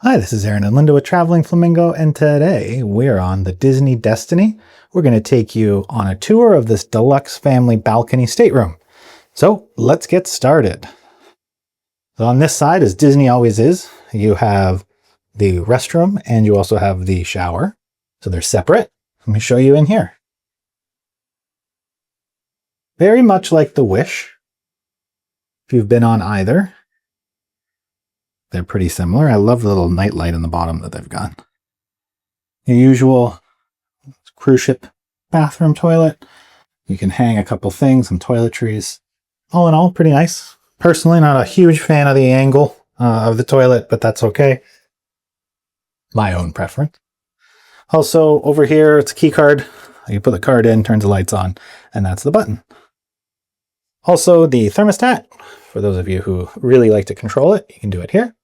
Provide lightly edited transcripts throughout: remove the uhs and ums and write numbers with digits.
Hi, this is Aron and Linda with Traveling Flamingo, and today we're on the Disney Destiny. We're going to take you on a tour of this Deluxe Family Balcony Stateroom. So let's get started. So on this side, as Disney always is, you have the restroom and you also have the shower. So they're separate. Let me show you in here. Very much like the Wish, if you've been on either. They're pretty similar. I love the little night light on the bottom that they've got. Your usual cruise ship bathroom toilet. You can hang a couple things, some toiletries. All in all, pretty nice. Personally, not a huge fan of the angle of the toilet, but that's okay. My own preference. Also, over here, it's a key card. You put the card in, turns the lights on, and that's the button. Also, the thermostat. For those of you who really like to control it, you can do it here.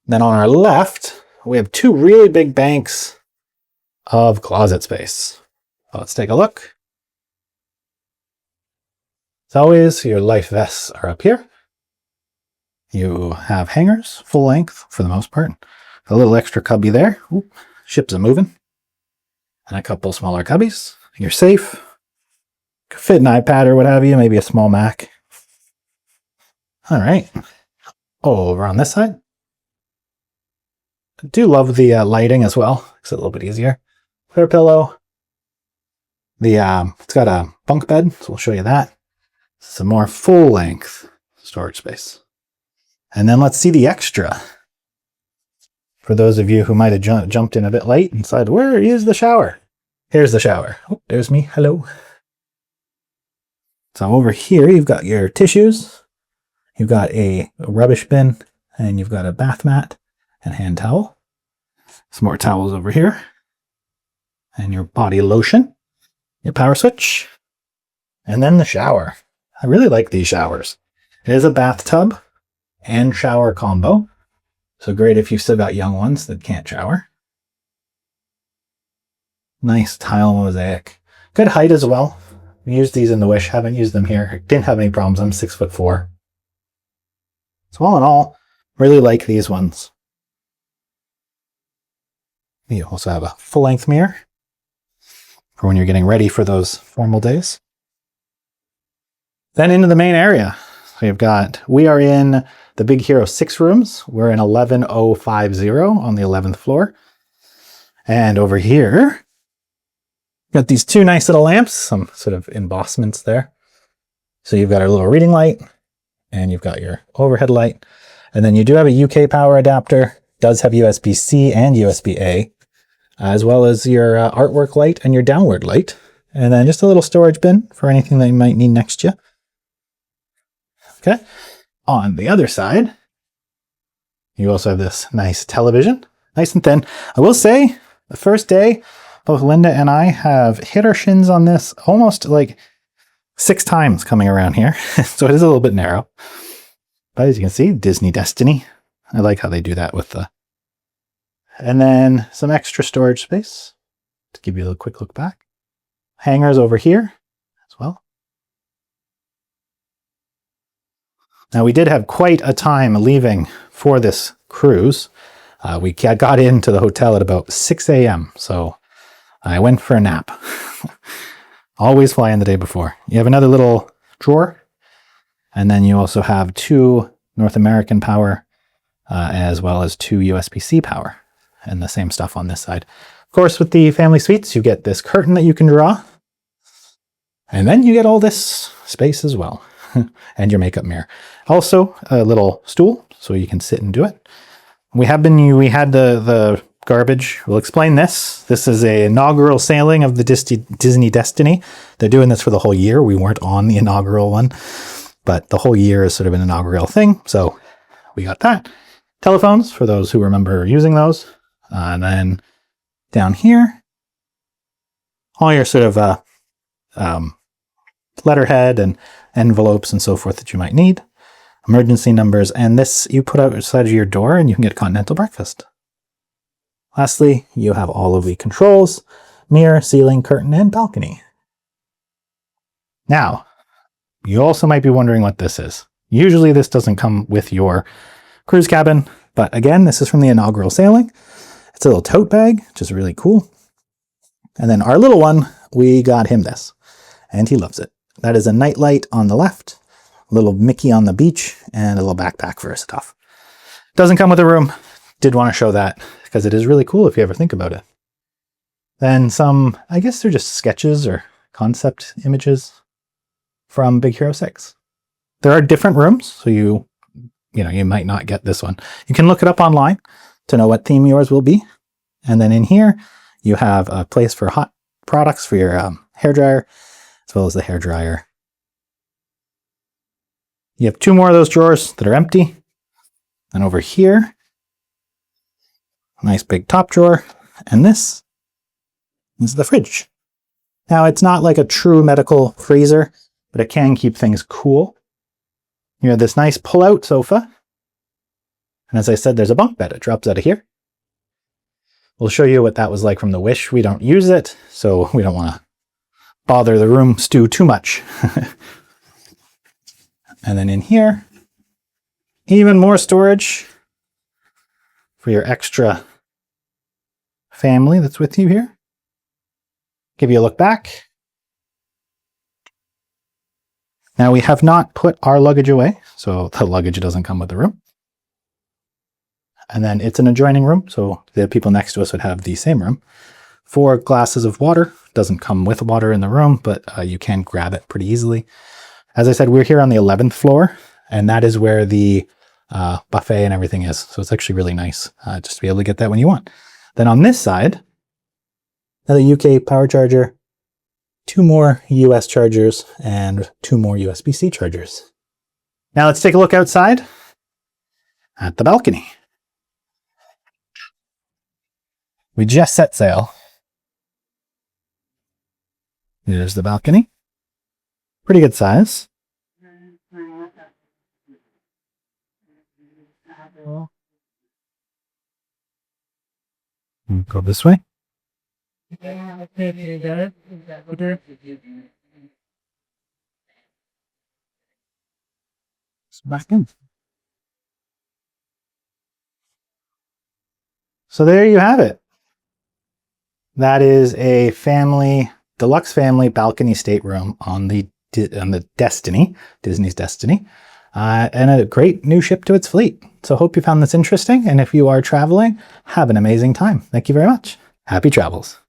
Then on our left, we have two really big banks of closet space. So let's take a look. As always, your life vests are up here. You have hangers, full length for the most part. A little extra cubby there. Ooh, ships are moving. And a couple smaller cubbies. You're safe. Could fit an iPad or what have you, maybe a small Mac. All right. Over on this side. I do love the lighting as well. Makes it a little bit easier. Clear pillow. It's got a bunk bed, so we'll show you that. Some more full-length storage space. And then let's see the extra. For those of you who might have jumped in a bit late and said, where is the shower? Here's the shower. Oh, there's me. Hello. So over here, you've got your tissues. You've got a rubbish bin, and you've got a bath mat and hand towel. Some more towels over here. And your body lotion. Your power switch. And then the shower. I really like these showers. It is a bathtub and shower combo. So great if you've still got young ones that can't shower. Nice tile mosaic. Good height as well. We used these in the Wish. Haven't used them here. Didn't have any problems. I'm 6'4". So all in all, really like these ones. You also have a full-length mirror for when you're getting ready for those formal days. Then into the main area. So we are in the Big Hero 6 rooms. We're in 11050 on the 11th floor. And over here, got these two nice little lamps, some sort of embossments there. So you've got our little reading light, and you've got your overhead light. And then you do have a UK power adapter, does have USB-C and USB-A, as well as your artwork light and your downward light. And then just a little storage bin for anything that you might need next to you. Okay. On the other side, you also have this nice television, nice and thin. I will say, the first day, both Linda and I have hit our shins on this almost like 6 times coming around here. So it is a little bit narrow. But as you can see, Disney Destiny. I like how they do that with the... And then some extra storage space to give you a little quick look back. Hangers over here as well. Now we did have quite a time leaving for this cruise. We got into the hotel at about 6 a.m. So I went for a nap. Always fly in the day before. You have another little drawer. And then you also have 2 North American power, as well as 2 USB-C power. And the same stuff on this side. Of course, with the family suites, you get this curtain that you can draw. And then you get all this space as well. And your makeup mirror. Also, a little stool, so you can sit and do it. We had the garbage. We'll explain this. This is an inaugural sailing of the Disney Destiny. They're doing this for the whole year. We weren't on the inaugural one, but the whole year is sort of an inaugural thing. So we got that. Telephones, for those who remember using those. And then down here, all your sort of letterhead and envelopes and so forth that you might need. Emergency numbers. And this you put outside of your door and you can get continental breakfast. Lastly, you have all of the controls, mirror, ceiling, curtain, and balcony. Now, you also might be wondering what this is. Usually this doesn't come with your cruise cabin, But again, this is from the inaugural sailing. It's a little tote bag, which is really cool. And then our little one, we got him this, and he loves it. That is a nightlight on the left, a little Mickey on the beach, and a little backpack for his stuff. Doesn't come with a room. Did want to show that because it is really cool if you ever think about it. Then some, I guess they're just sketches or concept images from Big Hero 6. There are different rooms, so you might not get this one. You can look it up online to know what theme yours will be. And then in here, you have a place for hot products for your hairdryer, as well as the hairdryer. You have 2 more of those drawers that are empty. And over here, a nice big top drawer. And this is the fridge. Now, it's not like a true medical freezer, but it can keep things cool. You have this nice pull-out sofa. And as I said, there's a bunk bed. It drops out of here. We'll show you what that was like from the Wish. We don't use it, so we don't want to bother the room stew too much. And then in here, even more storage for your extra family that's with you here. Give you a look back. Now we have not put our luggage away, so the luggage doesn't come with the room. And then it's an adjoining room, so the people next to us would have the same room. 4 glasses of water. Doesn't come with water in the room, but you can grab it pretty easily. As I said, we're here on the 11th floor, and that is where the buffet and everything is. So it's actually really nice just to be able to get that when you want. Then on this side, another UK power charger, 2 more US chargers, and 2 more USB-C chargers. Now let's take a look outside at the balcony. We just set sail. Here's the balcony. Pretty good size. Go this way. Back in. So there you have it. That is a deluxe family balcony stateroom on the Destiny, Disney's Destiny, and a great new ship to its fleet. So hope you found this interesting, and if you are traveling, have an amazing time. Thank you very much. Happy travels.